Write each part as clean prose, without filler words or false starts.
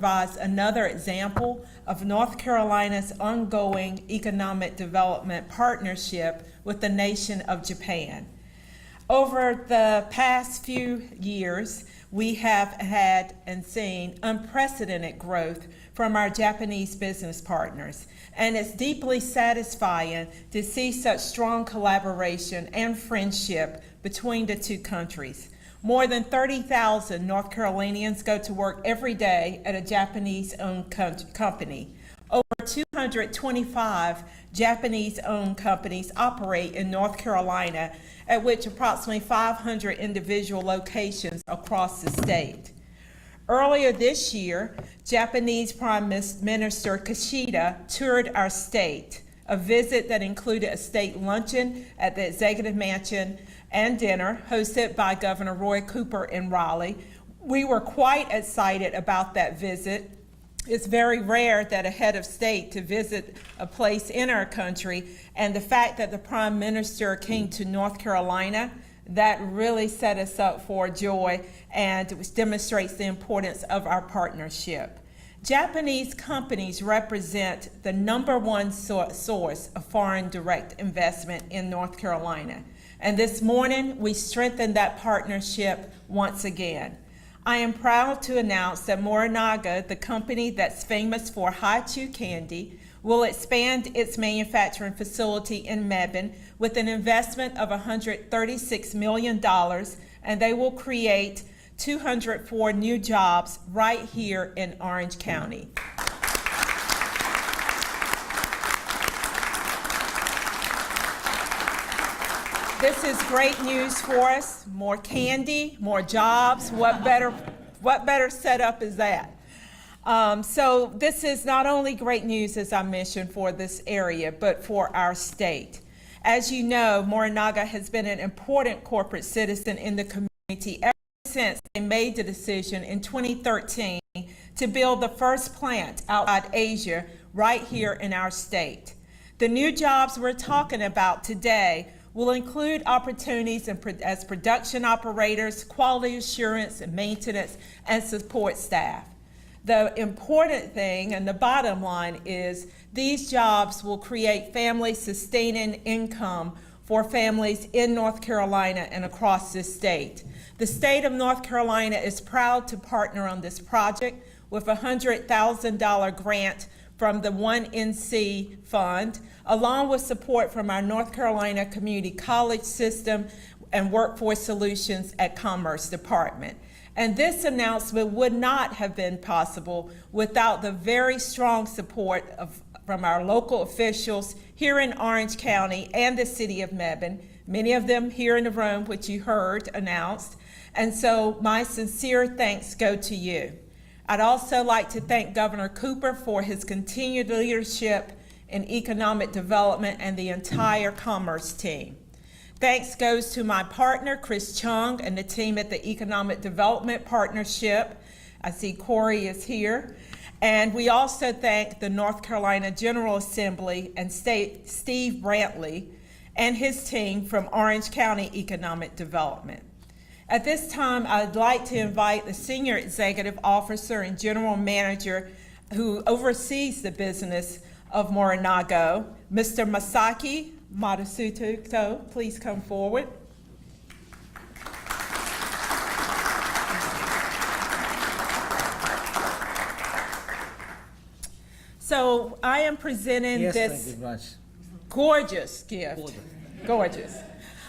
provides another example of North Carolina's ongoing economic development partnership with the nation of Japan. Over the past few years, we have had and seen unprecedented growth from our Japanese business partners, and it's deeply satisfying to see such strong collaboration and friendship between the two countries. More than 30,000 North Carolinians go to work every day at a Japanese-owned company. Over 225 Japanese-owned companies operate in North Carolina, at which approximately 500 individual locations across the state. Earlier this year, Japanese Prime Minister Kishida toured our state, a visit that included a state luncheon at the Executive Mansion and dinner hosted by Governor Roy Cooper in Raleigh. We were quite excited about that visit. It's very rare that a head of state to visit a place in our country, and the fact that the Prime Minister came to North Carolina, that really set us up for joy, and which demonstrates the importance of our partnership. Japanese companies represent the #1 source of foreign direct investment in North Carolina. And this morning, we strengthened that partnership once again. I am proud to announce that Morinaga, the company that's famous for high-chew candy, will expand its manufacturing facility in Mebane with an investment of $136 million, and they will create 204 new jobs right here in Orange County. This is great news for us. More candy, more jobs. What better setup is that? So this is not only great news, as I mentioned, for this area, but for our state. As you know, Morinaga has been an important corporate citizen in the community ever since they made the decision in 2013 to build the first plant outside Asia right here in our state. The new jobs we're talking about today will include opportunities as production operators, quality assurance and maintenance, and support staff. The important thing and the bottom line is these jobs will create family-sustaining income for families in North Carolina and across this state. The state of North Carolina is proud to partner on this project with a $100,000 grant from the 1NC Fund, along with support from our North Carolina Community College System and Workforce Solutions at Commerce Department. And this announcement would not have been possible without the very strong support from our local officials here in Orange County and the city of Mebane, many of them here in the room, which you heard announced. And so my sincere thanks go to you. I'd also like to thank Governor Cooper for his continued leadership in economic development and the entire Commerce team. Thanks goes to my partner, Chris Chung, and the team at the Economic Development Partnership. I see Corey is here. And we also thank the North Carolina General Assembly and Steve Brantley and his team from Orange County Economic Development. At this time, I'd like to invite the Senior Executive Officer and General Manager who oversees the business of Morinaga, Mr. Masaki Matsumoto. Please come forward. So I am presenting this gorgeous gift. Gorgeous.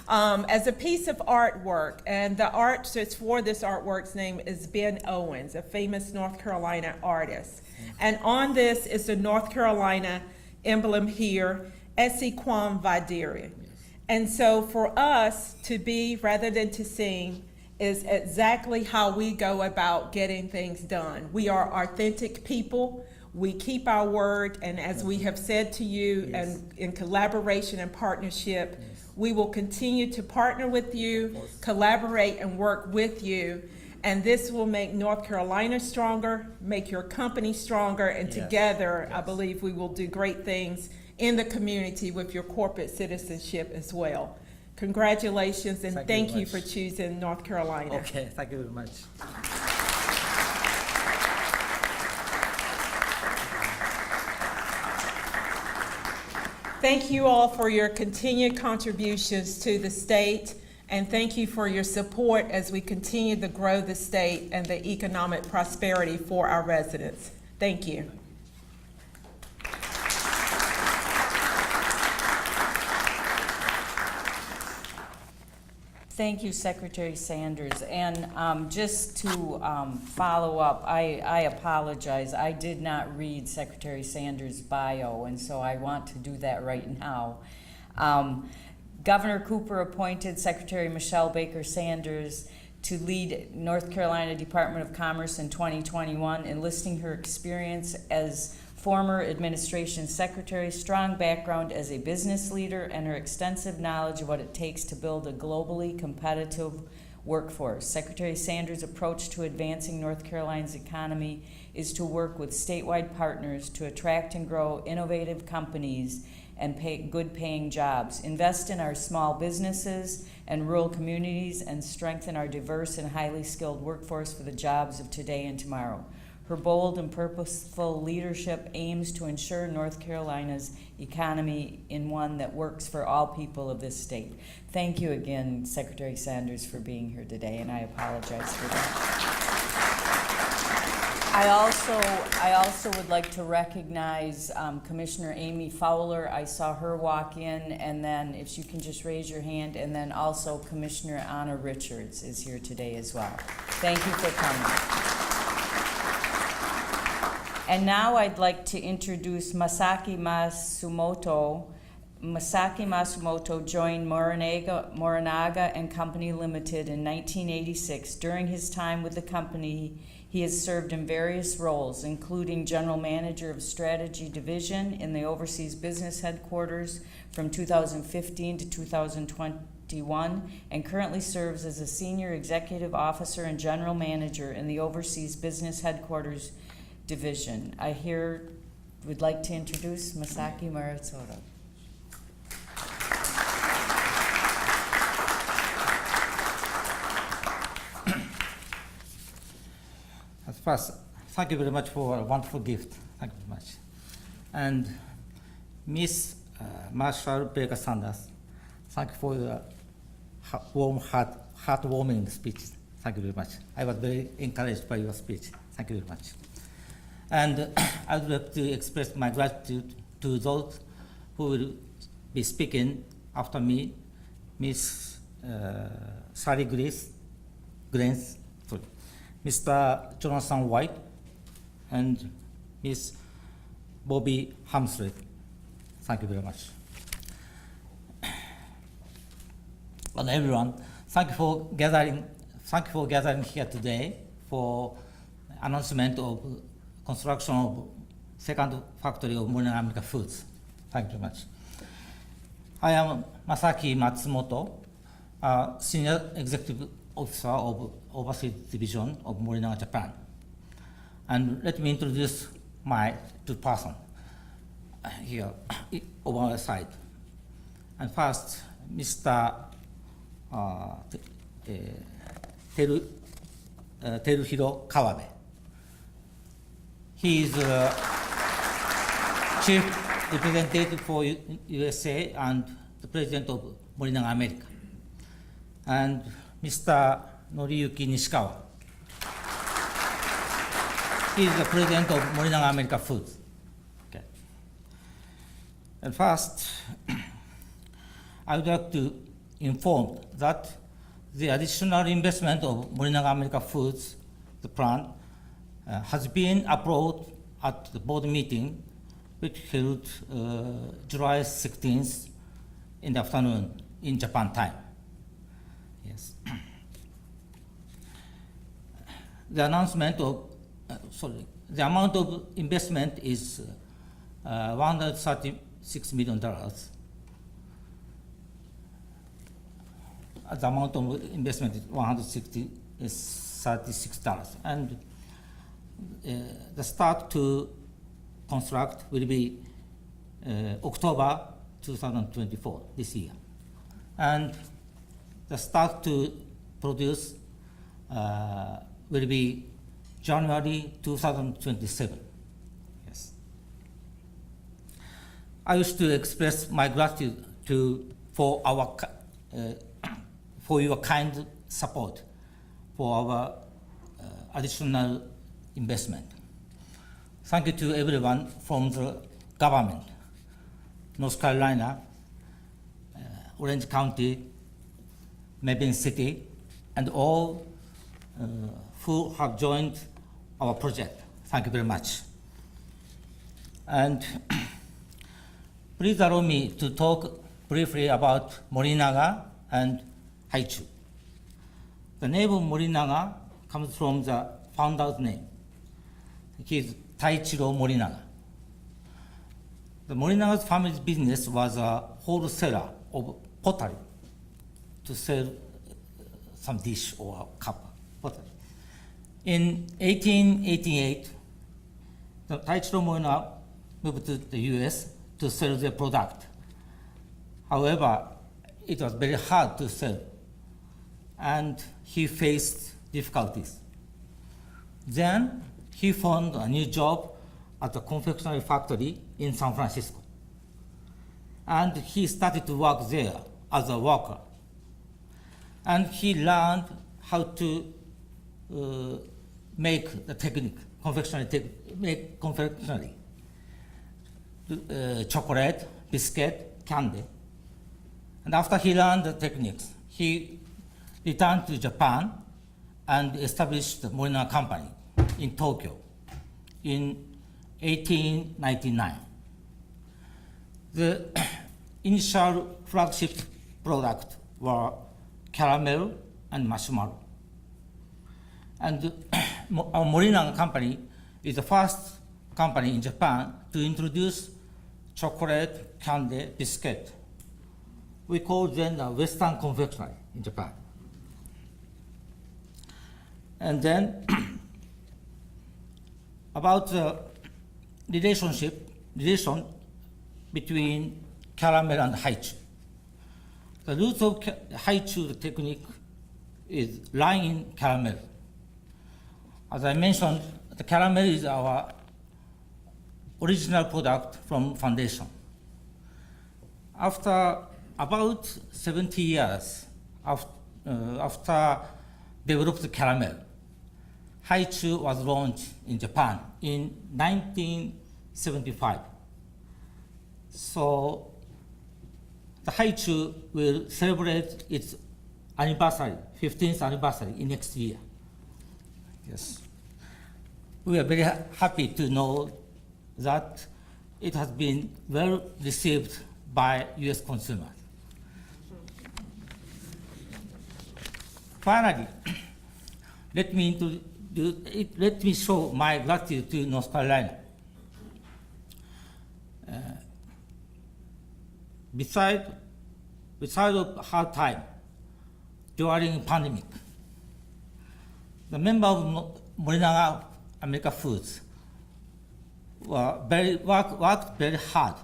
As a piece of artwork, and the artist for this artwork's name is Ben Owens, a famous North Carolina artist. And on this is the North Carolina emblem here, Esiquam Vidiri. And so for us to be, rather than to sing, is exactly how we go about getting things done. We are authentic people. We keep our word, and as we have said to you, and in collaboration and partnership, we will continue to partner with you, collaborate and work with you, and this will make North Carolina stronger, make your company stronger, and together, I believe we will do great things in the community with your corporate citizenship as well. Congratulations, and thank you for choosing North Carolina. Okay, thank you very much. Thank you all for your continued contributions to the state, and thank you for your support as we continue to grow the state and the economic prosperity for our residents. Thank you. Thank you, Secretary Sanders. And just to follow up, I apologize. I did not read Secretary Sanders' bio, and so I want to do that right now. Governor Cooper appointed Secretary Michelle Baker Sanders to lead North Carolina Department of Commerce in 2021, enlisting her experience as former administration secretary, strong background as a business leader, and her extensive knowledge of what it takes to build a globally competitive workforce. Secretary Sanders' approach to advancing North Carolina's economy is to work with statewide partners to attract and grow innovative companies and good paying jobs, invest in our small businesses and rural communities, and strengthen our diverse and highly skilled workforce for the jobs of today and tomorrow. Her bold and purposeful leadership aims to ensure North Carolina's economy in one that works for all people of this state. Thank you again, Secretary Sanders, for being here today, and I apologize for that. I also would like to recognize Commissioner Amy Fowler. I saw her walk in, and then if you can just raise your hand, and then also Commissioner Anna Richards is here today as well. Thank you for coming. And now I'd like to introduce Masaki Matsumoto. Masaki Matsumoto joined Morinaga and Company Limited in 1986. During his time with the company, he has served in various roles, including General Manager of Strategy Division in the Overseas Business Headquarters from 2015 to 2021, and currently serves as a Senior Executive Officer and General Manager in the Overseas Business Headquarters Division. I would like to introduce Masaki Matsumoto. First, thank you very much for a wonderful gift. Thank you very much. And Miss Marshall Baker Sanders, thank you for your heartwarming speech. Thank you very much. I was very encouraged by your speech. Thank you very much. And I would like to express my gratitude to those who will be speaking after me, Miss Sally Grace, Mr. Jonathan White, and Miss Bobby Hamstreet. Thank you very much. And everyone, thank you for gathering here today for announcement of construction of second factory of Morinaga America Foods. Thank you very much. I am Masaki Matsumoto, Senior Executive Officer of Overseas Division of Morinaga, Japan. And let me introduce my two persons here over our side. And first, Mr. Teruhiro Kawabe. He is Chief Representative for USA and the President of Morinaga America. And Mr. Noriyuki Nishikawa. He is the President of Morinaga America Foods. Okay. And first, I would like to inform that the additional investment of Morinaga America Foods, the plant, has been approved at the board meeting, which held July 16th in the afternoon in Japan time. Yes. The announcement of, the amount of investment is $136 million. The amount of investment is $136, and the start to construct will be October 2024, this year. And the start to produce will be January 2027. Yes. I wish to express my gratitude for your kind support for our additional investment. Thank you to everyone from the government, North Carolina, Orange County, Mebane City, and all who have joined our project. Thank you very much. And please allow me to talk briefly about Morinaga and Haichu. The name of Morinaga comes from the founder's name. He is Taichiro Morinaga. The Morinaga's family's business was a wholesaler of pottery to sell some dish or cup pottery. In 1888, the Taichiro Morinaga moved to the US to sell their product. However, it was very hard to sell, and he faced difficulties. Then he found a new job at a confectionery factory in San Francisco. And he started to work there as a worker. And he learned how to make the technique, make confectionery, chocolate, biscuit, candy. And after he learned the techniques, he returned to Japan and established the Morinaga Company in Tokyo in 1899. The initial flagship product were caramel and marshmallow. And our Morinaga Company is the first company in Japan to introduce chocolate, candy, biscuit. We call them the Western confectionery in Japan. And then about the relation between caramel and haichu. The roots of haichu technique is lying in caramel. As I mentioned, the caramel is our original product from foundation. After about 70 years after developed caramel, haichu was launched in Japan in 1975. So the haichu will celebrate its anniversary, 15th anniversary in next year. Yes. We are very happy to know that it has been well received by US consumers. Finally, let me show my gratitude to North Carolina. Besides a hard time during pandemic, the members of Morinaga America Foods worked very hard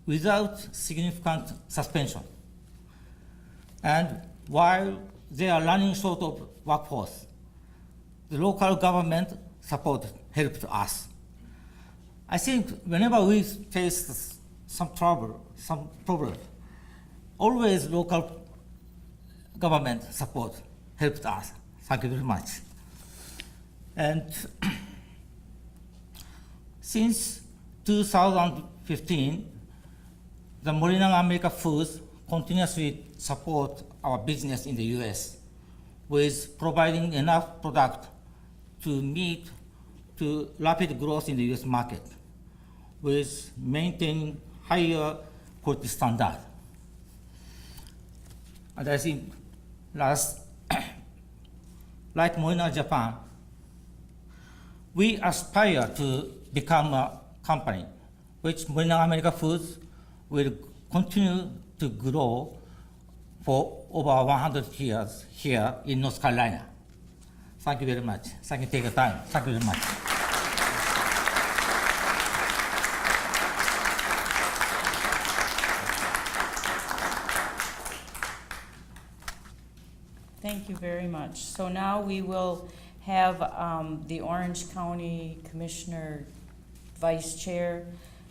without significant suspension. And while they are running short of workforce, the local government support helped us. I think whenever we face some trouble, some problem, always local government support helped us. Thank you very much. And since 2015, the Morinaga America Foods continuously support our business in the US with providing enough product to meet to rapid growth in the US market with maintaining higher quality standard. And I think like Morinaga Japan, we aspire to become a company which Morinaga America Foods will continue to grow for over 100 years here in North Carolina. Thank you very much. Thank you for taking the time. Thank you very much. Thank you very much. So now we will have the Orange County Commissioner Vice Chair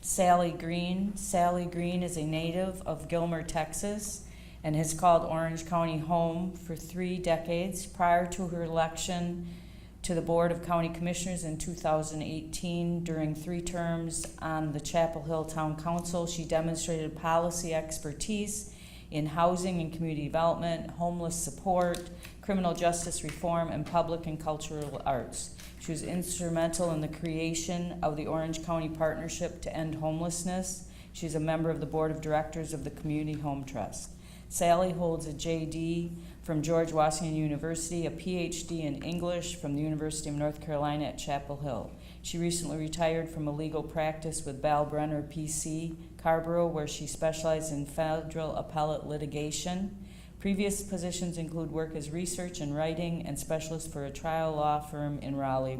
Sally Green. Sally Green is a native of Gilmer, Texas, and has called Orange County home for 3 decades. Prior to her election to the Board of County Commissioners in 2018, during 3 terms on the Chapel Hill Town Council, she demonstrated policy expertise in housing and community development, homeless support, criminal justice reform, and public and cultural arts. She was instrumental in the creation of the Orange County Partnership to End Homelessness. She's a member of the Board of Directors of the Community Home Trust. Sally holds a JD from George Washington University, a PhD in English from the University of North Carolina at Chapel Hill. She recently retired from a legal practice with Bell Brenner PC, Carborough, where she specialized in federal appellate litigation. Previous positions include work as research and writing and specialist for a trial law firm in Raleigh,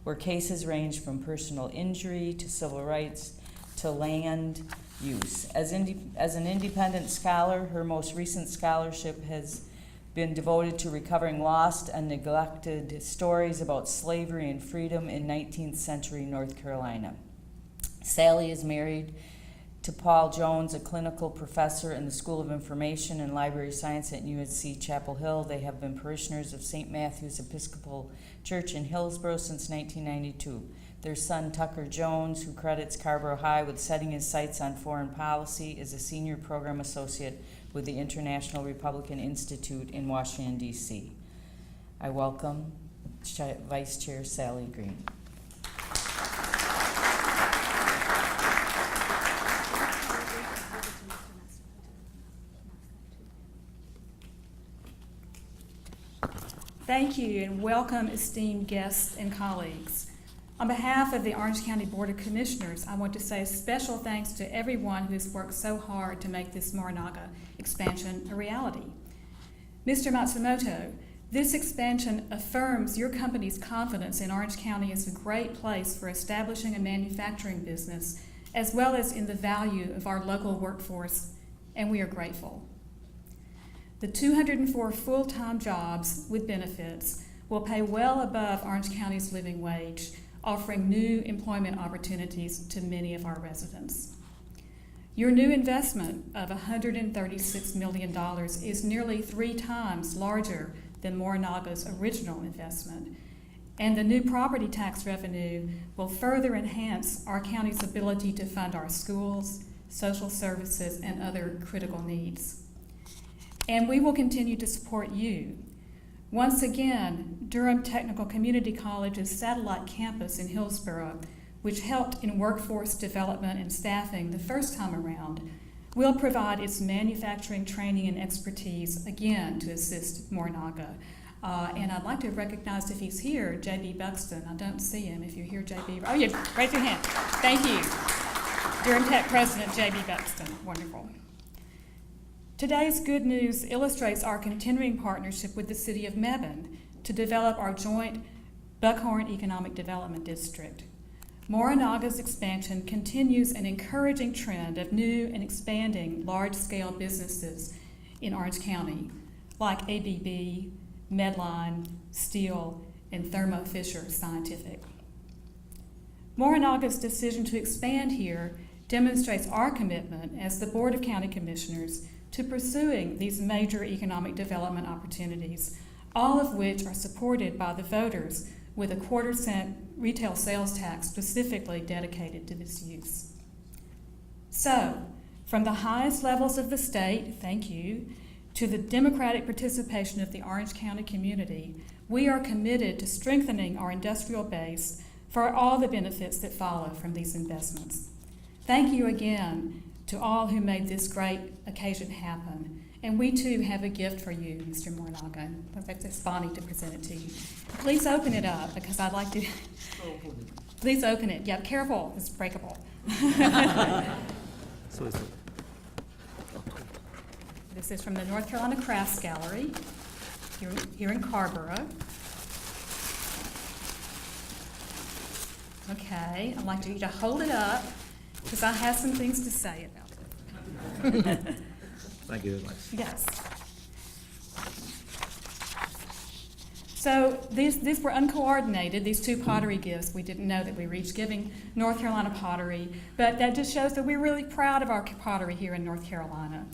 where cases range from personal injury to civil rights to land use. As an independent scholar, her most recent scholarship has been devoted to recovering lost and neglected stories about slavery and freedom in 19th century North Carolina. Sally is married to Paul Jones, a clinical professor in the School of Information and Library Science at UNC Chapel Hill. They have been parishioners of St. Matthew's Episcopal Church in Hillsborough since 1992. Their son, Tucker Jones, who credits Carborough High with setting his sights on foreign policy, is a senior program associate with the International Republican Institute in Washington, D.C. I welcome Vice Chair Sally Green. Thank you and welcome, esteemed guests and colleagues. On behalf of the Orange County Board of Commissioners, I want to say special thanks to everyone who has worked so hard to make this Morinaga expansion a reality. Mr. Matsumoto, this expansion affirms your company's confidence in Orange County as a great place for establishing a manufacturing business, as well as in the value of our local workforce, and we are grateful. The 204 full-time jobs with benefits will pay well above Orange County's living wage, offering new employment opportunities to many of our residents. Your new investment of $136 million is nearly 3 times larger than Morinaga's original investment, and the new property tax revenue will further enhance our county's ability to fund our schools, social services, and other critical needs. And we will continue to support you. Once again, Durham Technical Community College's satellite campus in Hillsborough, which helped in workforce development and staffing the first time around, will provide its manufacturing training and expertise again to assist Morinaga. And I'd like to recognize, if he's here, J.B. Buxton. I don't see him. If you're here, J.B. Oh, yeah, raise your hand. Thank you. Durham Tech President J.B. Buxton. Wonderful. Today's good news illustrates our continuing partnership with the City of Mebane to develop our joint Buckhorn Economic Development District. Morinaga's expansion continues an encouraging trend of new and expanding large-scale businesses in Orange County, like ABB, Medline, Steel, and Thermo Fisher Scientific. Morinaga's decision to expand here demonstrates our commitment as the Board of County Commissioners to pursuing these major economic development opportunities, all of which are supported by the voters with a 1/4-cent retail sales tax specifically dedicated to this use. So, from the highest levels of the state, thank you, to the democratic participation of the Orange County community, we are committed to strengthening our industrial base for all the benefits that follow from these investments. Thank you again to all who made this great occasion happen. And we too have a gift for you, Mr. Morinaga. It's Bonnie to present it to you. Please open it up, because I'd like to. Please open it. Yeah, careful, it's breakable. This is from the North Carolina Crafts Gallery here in Carborough. Okay, I'd like you to hold it up, because I have some things to say about it. Thank you very much. Yes. So these were uncoordinated, these two pottery gifts. We didn't know that we were each giving North Carolina pottery, but that just shows that we're really proud of our pottery here in North Carolina.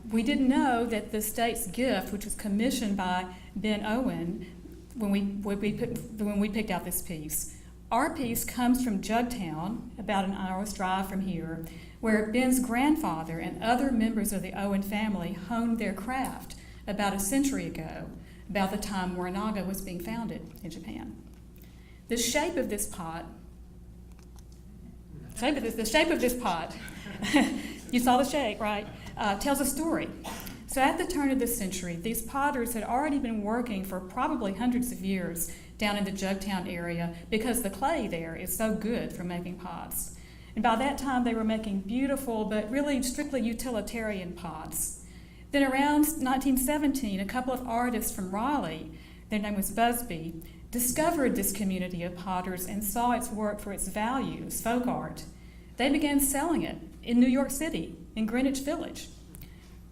We didn't know that the state's gift, which was commissioned by Ben Owen, when we picked out this piece. Our piece comes from Jugtown, about an hour's drive from here, where Ben's grandfather and other members of the Owen family honed their craft about a century ago, about the time Morinaga was being founded in Japan. The shape of this pot, you saw the shape, right? Tells a story. So at the turn of the century, these potters had already been working for probably hundreds of years down in the Jugtown area because the clay there is so good for making pots. And by that time, they were making beautiful but really strictly utilitarian pots. Then around 1917, a couple of artists from Raleigh, their name was Busby, discovered this community of potters and saw its work for its value as folk art. They began selling it in New York City, in Greenwich Village.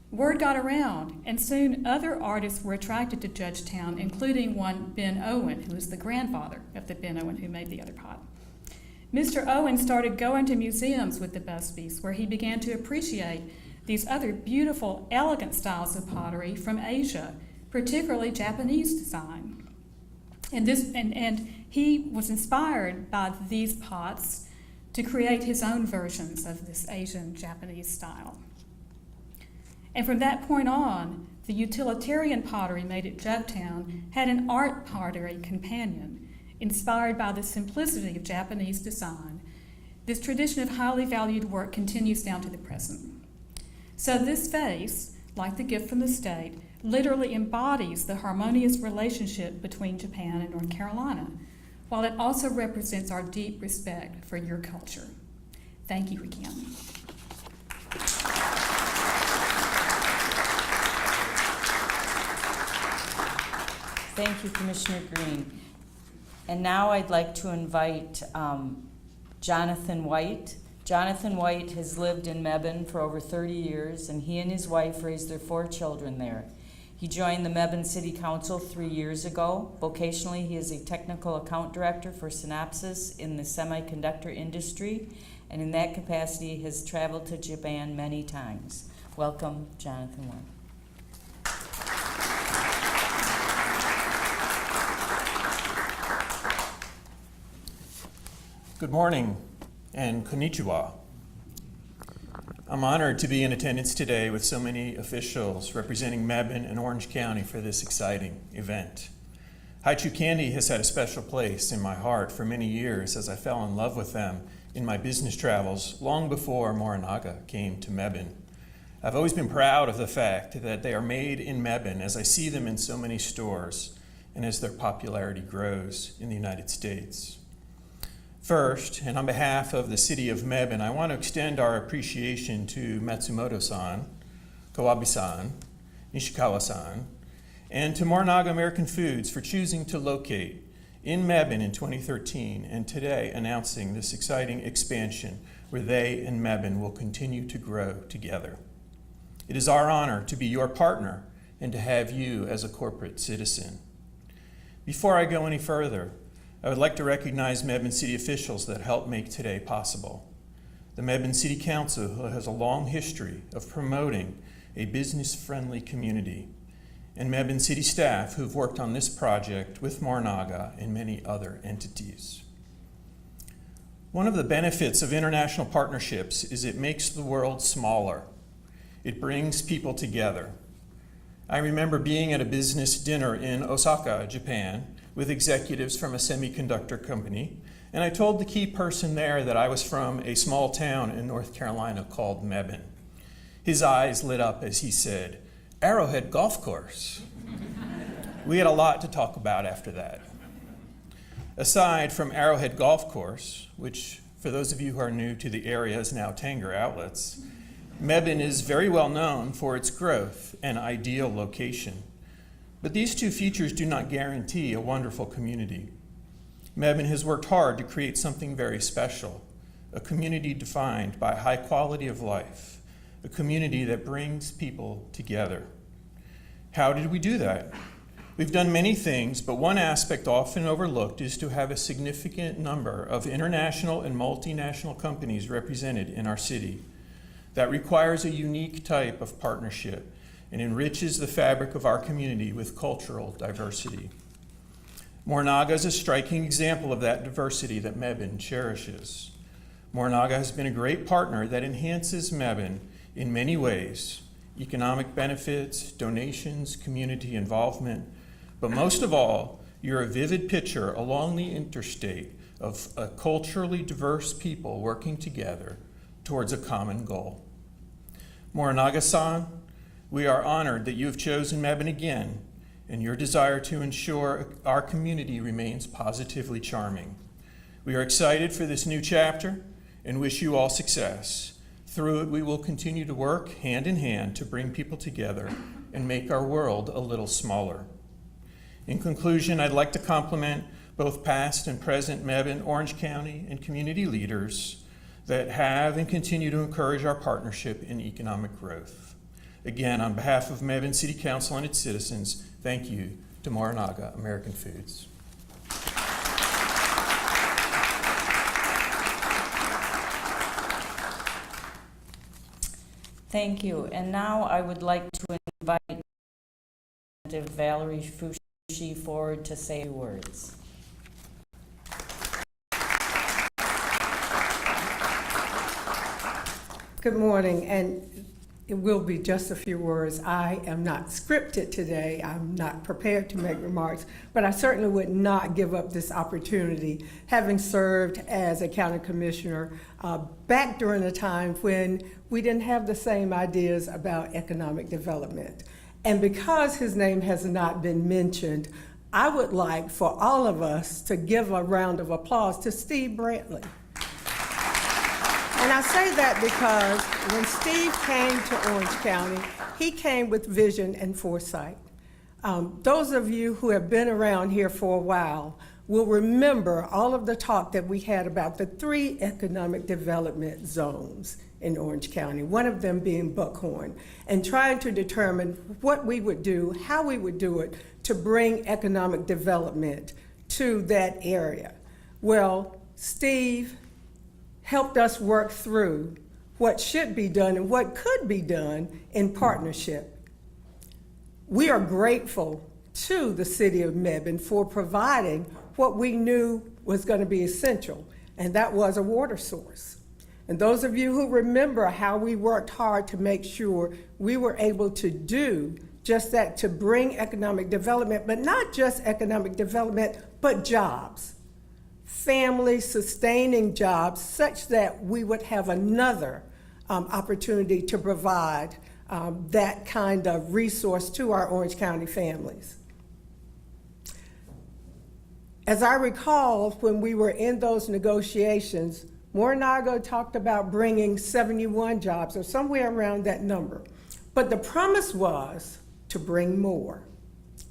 Word got around, and soon other artists were attracted to Judgetown, including one Ben Owen, who was the grandfather of the Ben Owen who made the other pot. Mr. Owen started going to museums with the Busbys, where he began to appreciate these other beautiful, elegant styles of pottery from Asia, particularly Japanese design. And he was inspired by these pots to create his own versions of this Asian Japanese style. And from that point on, the utilitarian pottery made at Jugtown had an art pottery companion, inspired by the simplicity of Japanese design. This tradition of highly valued work continues down to the present. So this vase, like the gift from the state, literally embodies the harmonious relationship between Japan and North Carolina, while it also represents our deep respect for your culture. Thank you again. Thank you, Commissioner Green. And now I'd like to invite Jonathan White. Jonathan White has lived in Mebane for over 30 years, and he and his wife raised their 4 children there. He joined the Mebane City Council 3 years ago. Vocationally, he is a technical account director for Synopsys in the semiconductor industry, and in that capacity has traveled to Japan many times. Welcome, Jonathan White. Good morning and konnichiwa. I'm honored to be in attendance today with so many officials representing Mebane and Orange County for this exciting event. Haichu candy has had a special place in my heart for many years as I fell in love with them in my business travels long before Morinaga came to Mebane. I've always been proud of the fact that they are made in Mebane as I see them in so many stores and as their popularity grows in the United States. First, and on behalf of the city of Mebane, I want to extend our appreciation to Matsumoto-san, Kawabe-san, Nishikawa-san, and to Morinaga American Foods for choosing to locate in Mebane in 2013 and today announcing this exciting expansion where they and Mebane will continue to grow together. It is our honor to be your partner and to have you as a corporate citizen. Before I go any further, I would like to recognize Mebane City officials that helped make today possible. The Mebane City Council has a long history of promoting a business-friendly community, and Mebane City staff who've worked on this project with Morinaga and many other entities. One of the benefits of international partnerships is it makes the world smaller. It brings people together. I remember being at a business dinner in Osaka, Japan, with executives from a semiconductor company, and I told the key person there that I was from a small town in North Carolina called Mebane. His eyes lit up as he said, "Arrowhead Golf Course." We had a lot to talk about after that. Aside from Arrowhead Golf Course, which for those of you who are new to the area is now Tanger Outlets, Mebane is very well known for its growth and ideal location. But these two features do not guarantee a wonderful community. Mebane has worked hard to create something very special, a community defined by high quality of life, a community that brings people together. How did we do that? We've done many things, but one aspect often overlooked is to have a significant number of international and multinational companies represented in our city. That requires a unique type of partnership and enriches the fabric of our community with cultural diversity. Mornaga is a striking example of that diversity that Mebane cherishes. Mornaga has been a great partner that enhances Mebane in many ways: economic benefits, donations, community involvement, but most of all, you're a vivid picture along the interstate of a culturally diverse people working together towards a common goal. Morinaga-san, we are honored that you have chosen Mebane again and your desire to ensure our community remains positively charming. We are excited for this new chapter and wish you all success. Through it, we will continue to work hand in hand to bring people together and make our world a little smaller. In conclusion, I'd like to compliment both past and present Mebane, Orange County, and community leaders that have and continue to encourage our partnership in economic growth. Again, on behalf of Mebane City Council and its citizens, thank you to Morinaga American Foods. Thank you. And now I would like to invite Representative Valerie Fouché forward to say words. Good morning, and it will be just a few words. I am not scripted today. I'm not prepared to make remarks, but I certainly would not give up this opportunity, having served as a county commissioner back during a time when we didn't have the same ideas about economic development. And because his name has not been mentioned, I would like for all of us to give a round of applause to Steve Brantley. And I say that because when Steve came to Orange County, he came with vision and foresight. Those of you who have been around here for a while will remember all of the talk that we had about the 3 economic development zones in Orange County, one of them being Buckhorn, and trying to determine what we would do, how we would do it to bring economic development to that area. Well, Steve helped us work through what should be done and what could be done in partnership. We are grateful to the city of Mebane for providing what we knew was going to be essential, and that was a water source. And those of you who remember how we worked hard to make sure we were able to do just that, to bring economic development, but not just economic development, but jobs. Family-sustaining jobs, such that we would have another opportunity to provide that kind of resource to our Orange County families. As I recall, when we were in those negotiations, Morinaga talked about bringing 71 jobs, or somewhere around that number. But the promise was to bring more.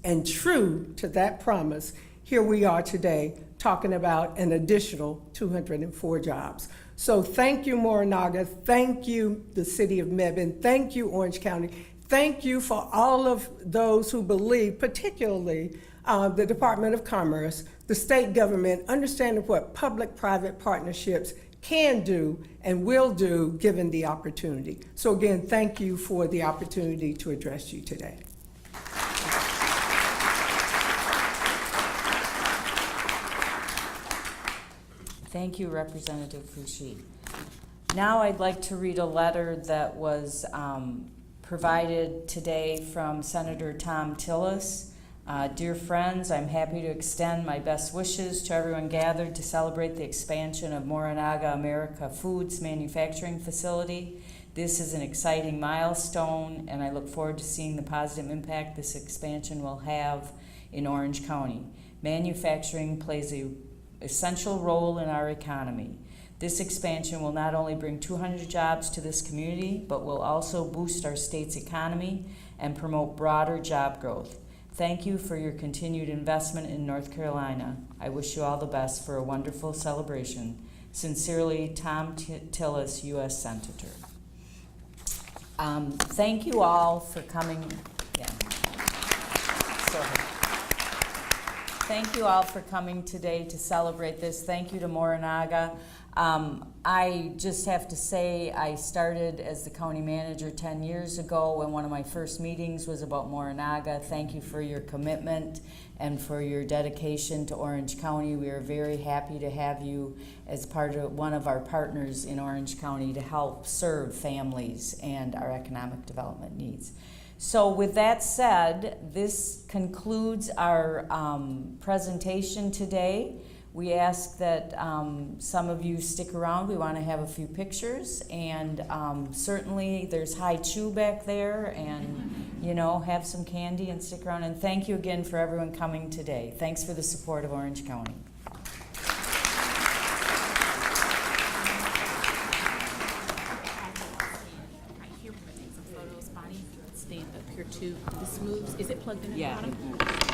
And true to that promise, here we are today talking about an additional 204 jobs. So thank you, Morinaga. Thank you, the city of Mebane. Thank you, Orange County. Thank you for all of those who believe, particularly the Department of Commerce, the state government, understanding what public-private partnerships can do and will do given the opportunity. So again, thank you for the opportunity to address you today. Thank you, Representative Fouché. Now I'd like to read a letter that was provided today from Senator Tom Tillis. Dear friends, I'm happy to extend my best wishes to everyone gathered to celebrate the expansion of Morinaga America Foods manufacturing facility. This is an exciting milestone, and I look forward to seeing the positive impact this expansion will have in Orange County. Manufacturing plays an essential role in our economy. This expansion will not only bring 200 jobs to this community, but will also boost our state's economy and promote broader job growth. Thank you for your continued investment in North Carolina. I wish you all the best for a wonderful celebration. Sincerely, Tom Tillis, U.S. Senator. Thank you all for coming. Yeah. So, Thank you all for coming today to celebrate this. Thank you to Morinaga. I just have to say, I started as the county manager 10 years ago, and one of my first meetings was about Morinaga. Thank you for your commitment and for your dedication to Orange County. We are very happy to have you as part of one of our partners in Orange County to help serve families and our economic development needs. So with that said, this concludes our presentation today. We ask that some of you stick around. We want to have a few pictures, and certainly there's Hai Chu back there, and have some candy and stick around. And thank you again for everyone coming today. Thanks for the support of Orange County. Right here, we're gonna take some photos. Bonnie, stand up here too. This moves. Is it plugged in at the Yeah. bottom?